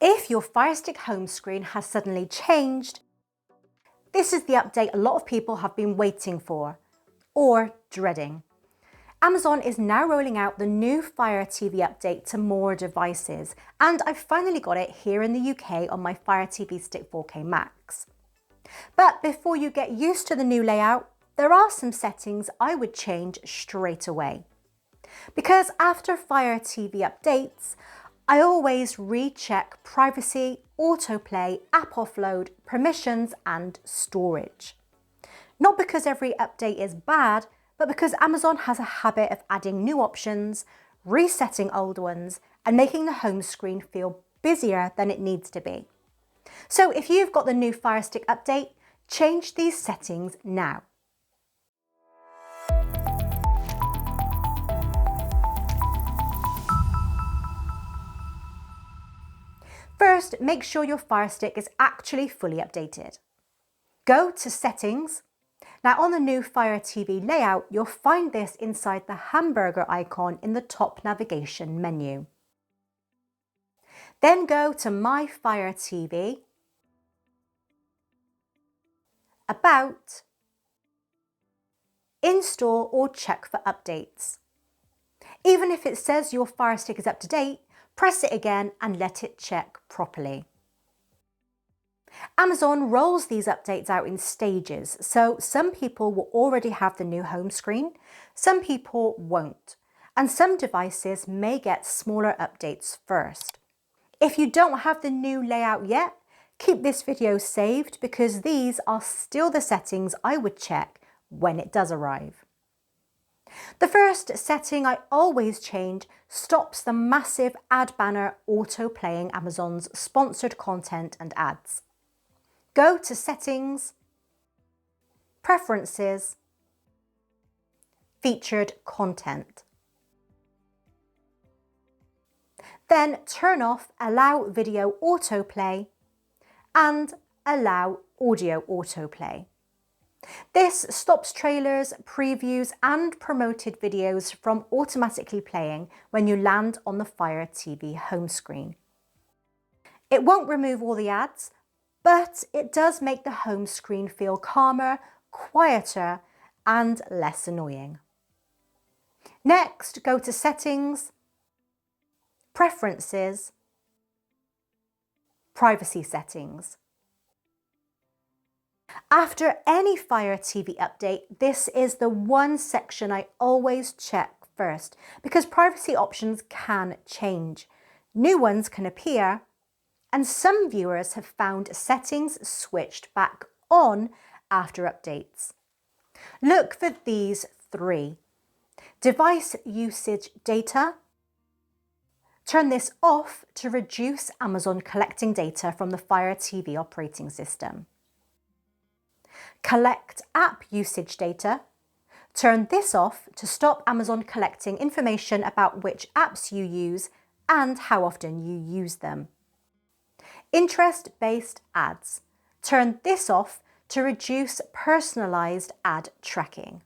If your Firestick home screen has suddenly changed, this is the update a lot of people have been waiting for, or dreading. Amazon is now rolling out the new Fire TV update to more devices, and I've finally got it here in the UK on my Fire TV Stick 4K Max. But before you get used to the new layout, there are some settings I would change straight away. Because after Fire TV updates, I always recheck privacy, autoplay, app offload, permissions, and storage. Not because every update is bad, but because Amazon has a habit of adding new options, resetting old ones, and making the home screen feel busier than it needs to be. So if you've got the new Firestick update, change these settings now. First, make sure your Firestick is actually fully updated. Go to Settings. Now on the new Fire TV layout, you'll find this inside the hamburger icon in the top navigation menu. Then go to My Fire TV, About, Install or check for updates. Even if it says your Firestick is up to date, press it again and let it check properly. Amazon rolls these updates out in stages, so some people will already have the new home screen, some people won't, and some devices may get smaller updates first. If you don't have the new layout yet, keep this video saved because these are still the settings I would check when it does arrive. The first setting I always change stops the massive ad banner auto-playing Amazon's sponsored content and ads. Go to Settings, Preferences, Featured Content. Then turn off Allow Video Autoplay and Allow Audio Autoplay. This stops trailers, previews and promoted videos from automatically playing when you land on the Fire TV home screen. It won't remove all the ads, but it does make the home screen feel calmer, quieter and less annoying. Next, go to Settings, Preferences, Privacy Settings. After any Fire TV update, this is the one section I always check first because privacy options can change. New ones can appear, and some viewers have found settings switched back on after updates. Look for these three. Device usage data. Turn this off to reduce Amazon collecting data from the Fire TV operating system. Collect app usage data. Turn this off to stop Amazon collecting information about which apps you use and how often you use them. Interest-based ads. Turn this off to reduce personalised ad tracking.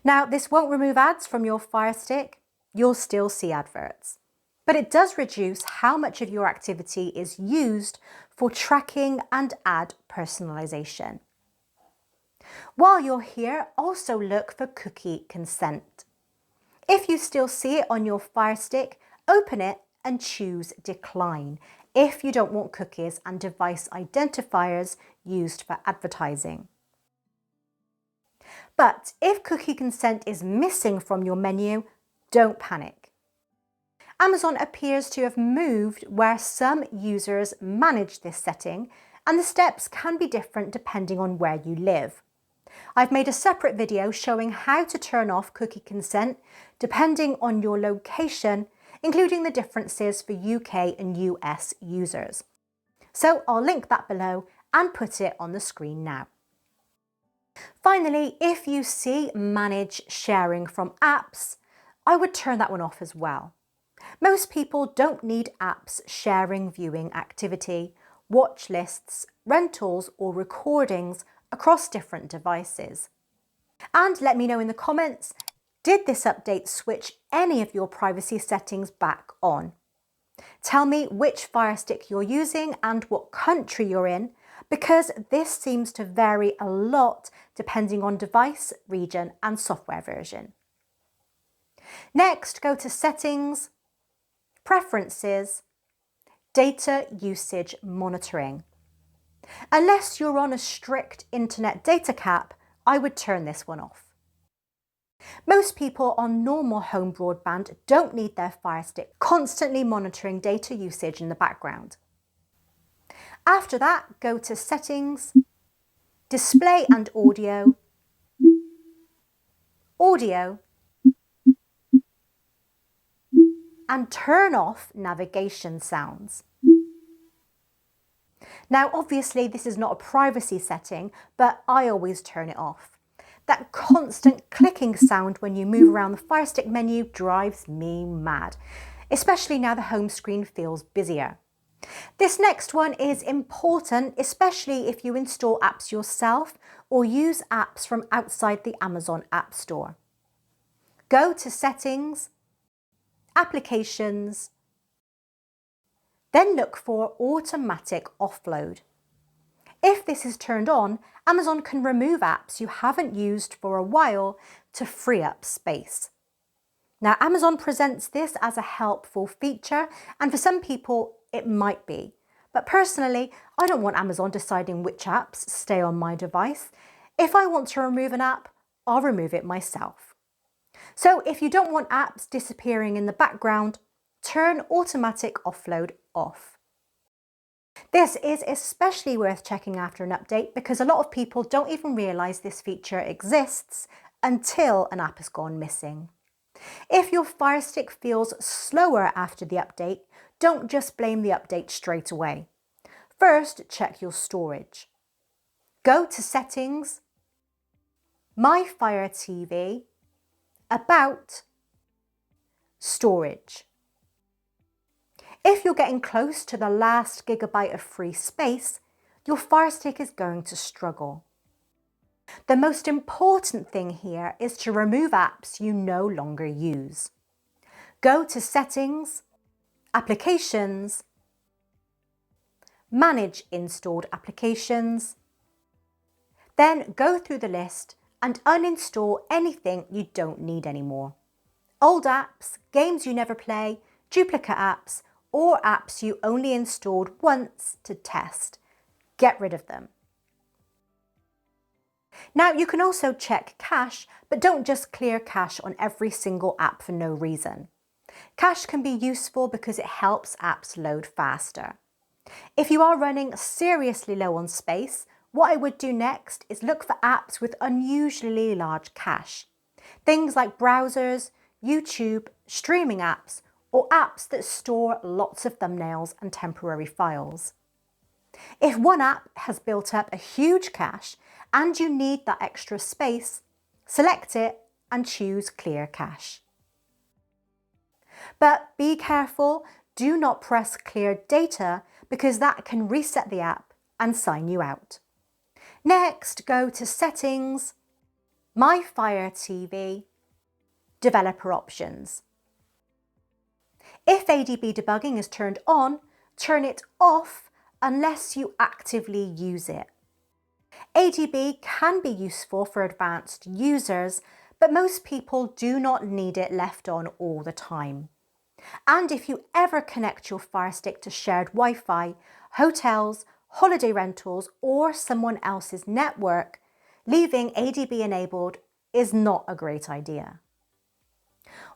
Now, this won't remove ads from your Fire Stick. You'll still see adverts. But it does reduce how much of your activity is used for tracking and ad personalization. While you're here, also look for cookie consent. If you still see it on your Fire Stick, open it and choose Decline if you don't want cookies and device identifiers used for advertising. But if cookie consent is missing from your menu, don't panic. Amazon appears to have moved where some users manage this setting, and the steps can be different depending on where you live. I've made a separate video showing how to turn off cookie consent depending on your location, including the differences for UK and US users. So I'll link that below and put it on the screen now. Finally, if you see Manage Sharing from Apps, I would turn that one off as well. Most people don't need apps sharing viewing activity, watch lists, rentals or recordings across different devices. And let me know in the comments, did this update switch any of your privacy settings back on? Tell me which Firestick you're using and what country you're in, because this seems to vary a lot depending on device, region, and software version. Next, go to Settings, Preferences, Data Usage Monitoring. Unless you're on a strict internet data cap, I would turn this one off. Most people on normal home broadband don't need their Firestick constantly monitoring data usage in the background. After that, go to Settings, Display and Audio, Audio, and turn off navigation sounds. Now, obviously, this is not a privacy setting, but I always turn it off. That constant clicking sound when you move around the Firestick menu drives me mad, especially now the home screen feels busier. This next one is important, especially if you install apps yourself or use apps from outside the Amazon App Store. Go to Settings, Applications, then look for Automatic Offload. If this is turned on, Amazon can remove apps you haven't used for a while to free up space. Now, Amazon presents this as a helpful feature, and for some people it might be. But personally, I don't want Amazon deciding which apps stay on my device. If I want to remove an app, I'll remove it myself. So if you don't want apps disappearing in the background, turn Automatic Offload off. This is especially worth checking after an update because a lot of people don't even realise this feature exists until an app has gone missing. If your Firestick feels slower after the update, don't just blame the update straight away. First, check your storage. Go to Settings, My Fire TV, About, Storage. If you're getting close to the last gigabyte of free space, your Firestick is going to struggle. The most important thing here is to remove apps you no longer use. Go to Settings, Applications, Manage Installed Applications, then go through the list and uninstall anything you don't need anymore. Old apps, games you never play, duplicate apps, or apps you only installed once to test. Get rid of them. Now, you can also check cache, but don't just clear cache on every single app for no reason. Cache can be useful because it helps apps load faster. If you are running seriously low on space, what I would do next is look for apps with unusually large cache. Things like browsers, YouTube, streaming apps, or apps that store lots of thumbnails and temporary files. If one app has built up a huge cache and you need that extra space, select it and choose Clear Cache. But be careful, do not press Clear Data because that can reset the app and sign you out. Next, go to Settings, My Fire TV, Developer Options. If ADB debugging is turned on, turn it off unless you actively use it. ADB can be useful for advanced users, but most people do not need it left on all the time. And if you ever connect your Firestick to shared Wi-Fi, hotels, holiday rentals, or someone else's network, leaving ADB enabled is not a great idea.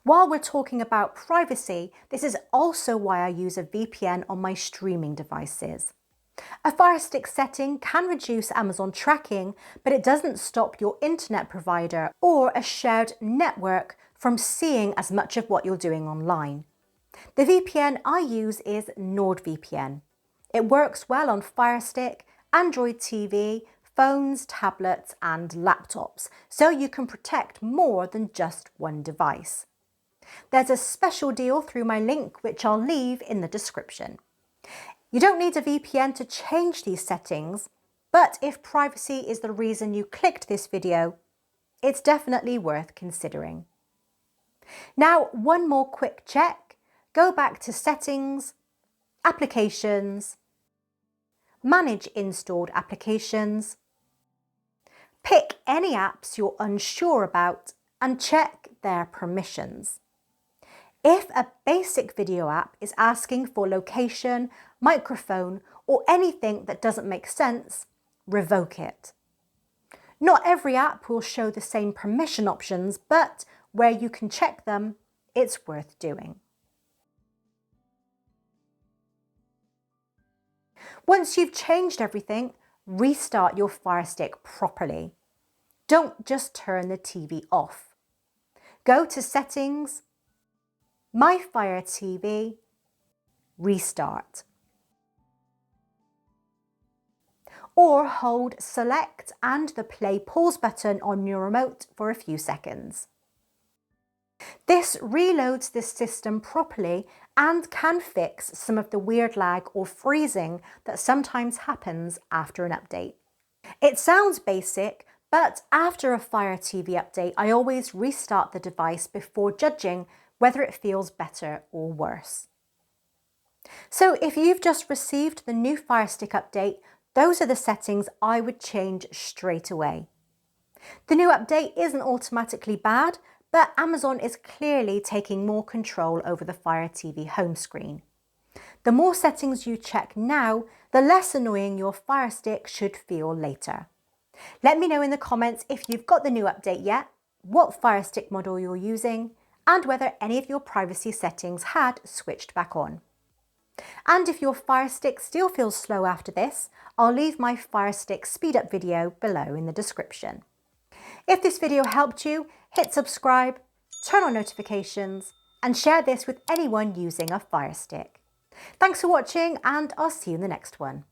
While we're talking about privacy, this is also why I use a VPN on my streaming devices. A Firestick setting can reduce Amazon tracking, but it doesn't stop your internet provider or a shared network from seeing as much of what you're doing online. The VPN I use is NordVPN. It works well on Firestick, Android TV, phones, tablets, and laptops, so you can protect more than just one device. There's a special deal through my link, which I'll leave in the description. You don't need a VPN to change these settings, but if privacy is the reason you clicked this video, it's definitely worth considering. Now, one more quick check. go back to Settings, Applications, Manage Installed Applications, pick any apps you're unsure about and check their permissions. If a basic video app is asking for location, microphone, or anything that doesn't make sense, revoke it. Not every app will show the same permission options, but where you can check them, it's worth doing. Once you've changed everything, restart your Firestick properly. Don't just turn the TV off. Go to Settings, My Fire TV, Restart. Or hold Select and the Play Pause button on your remote for a few seconds. This reloads the system properly and can fix some of the weird lag or freezing that sometimes happens after an update. It sounds basic, but after a Fire TV update, I always restart the device before judging whether it feels better or worse. So if you've just received the new Firestick update, those are the settings I would change straight away. The new update isn't automatically bad, but Amazon is clearly taking more control over the Fire TV home screen. The more settings you check now, the less annoying your Firestick should feel later. Let me know in the comments if you've got the new update yet, what Firestick model you're using, and whether any of your privacy settings had switched back on. And if your Firestick still feels slow after this, I'll leave my Firestick speed up video below in the description. If this video helped you, hit subscribe, turn on notifications, and share this with anyone using a Firestick. Thanks for watching, and I'll see you in the next one.